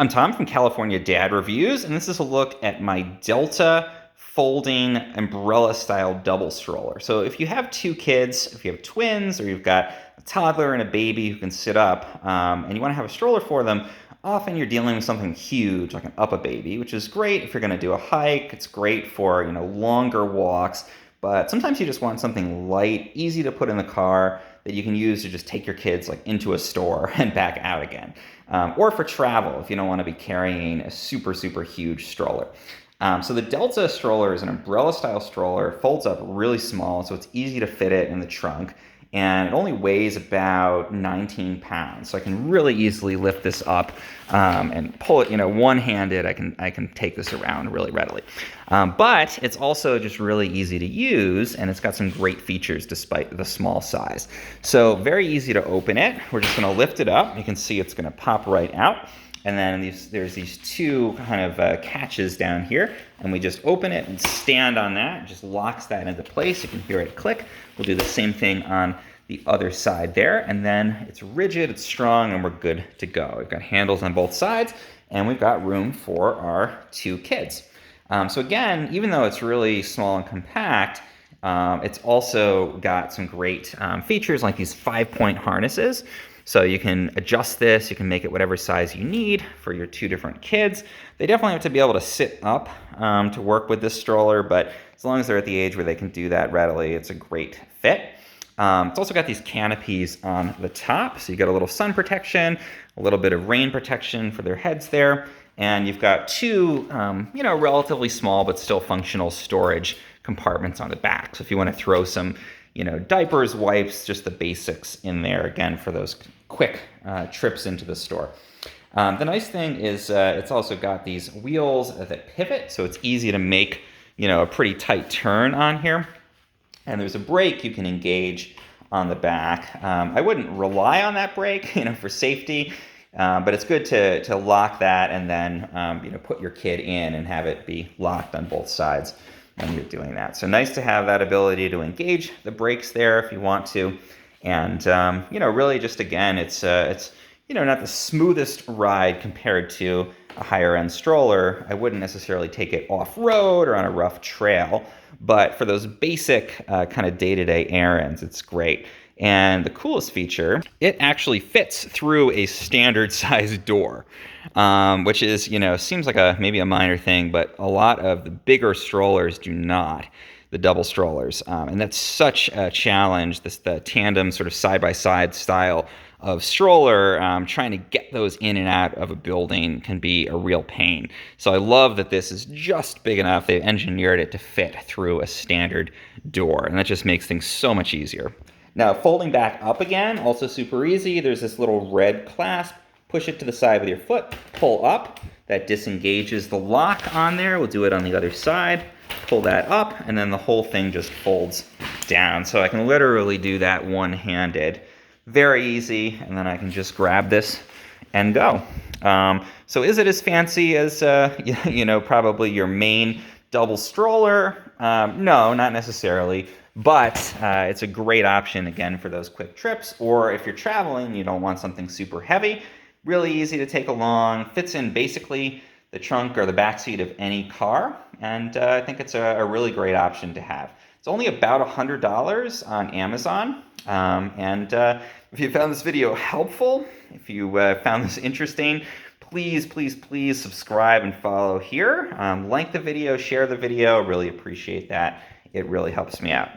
I'm Tom from California Dad Reviews, and this is a look at my Delta folding umbrella style double stroller. So if you have two kids, if you have twins, or you've got a toddler and a baby who can sit up, and you want to have a stroller for them, often you're dealing with something huge like an Up-A-Baby, which is great if you're going to do a hike. It's great for longer walks, but sometimes you just want something light, easy to put in the car that you can use to just take your kids like into a store and back out again. Or for travel, if you don't want to be carrying a super, super huge stroller. So the Delta stroller is an umbrella style stroller, folds up really small, so it's easy to fit it in the trunk. And it only weighs about 19 pounds. So I can really easily lift this up and pull it, one-handed. I can take this around really readily. But it's also just really easy to use, and it's got some great features despite the small size. So very easy to open it. We're just gonna lift it up. You can see it's gonna pop right out. And then there's these two kind of catches down here, and we just open it and stand on that. It just locks that into place. You can hear it click. We'll do the same thing on the other side there, and then it's rigid, it's strong, and we're good to go. We've got handles on both sides, and we've got room for our two kids. So again, even though it's really small and compact, it's also got some great features like these 5-point harnesses. So you can adjust this, you can make it whatever size you need for your two different kids. They definitely have to be able to sit up to work with this stroller, but as long as they're at the age where they can do that readily, it's a great fit. It's also got these canopies on the top, so you get a little sun protection, a little bit of rain protection for their heads there, and you've got two, relatively small but still functional storage compartments on the back. So if you want to throw some diapers, wipes, just the basics in there, again, for those quick trips into the store. The nice thing is it's also got these wheels that pivot, so it's easy to make, a pretty tight turn on here. And there's a brake you can engage on the back. I wouldn't rely on that brake, for safety, but it's good to lock that and then, put your kid in and have it be locked on both sides when you're doing that. So nice to have that ability to engage the brakes there if you want to. And, really just, again, it's not the smoothest ride compared to a higher end stroller. I wouldn't necessarily take it off-road or on a rough trail, but for those basic kind of day-to-day errands, it's great. And the coolest feature, it actually fits through a standard size door, which is, seems like maybe a minor thing, but a lot of the bigger strollers do not, the double strollers. And that's such a challenge, the tandem sort of side-by-side style of stroller. Trying to get those in and out of a building can be a real pain. So I love that this is just big enough. They've engineered it to fit through a standard door, and that just makes things so much easier. Now, folding back up again, also super easy. There's this little red clasp. Push it to the side with your foot, pull up. That disengages the lock on there. We'll do it on the other side. Pull that up, and then the whole thing just folds down. So I can literally do that one-handed. Very easy, and then I can just grab this and go. So is it as fancy as, probably your main double stroller? No, not necessarily. But it's a great option, again, for those quick trips, or if you're traveling, you don't want something super heavy. Really easy to take along, fits in basically the trunk or the back seat of any car, and I think it's a really great option to have. It's only about $100 on Amazon, and if you found this video helpful, if you found this interesting, please, please, please subscribe and follow here. Like the video, share the video, really appreciate that. It really helps me out.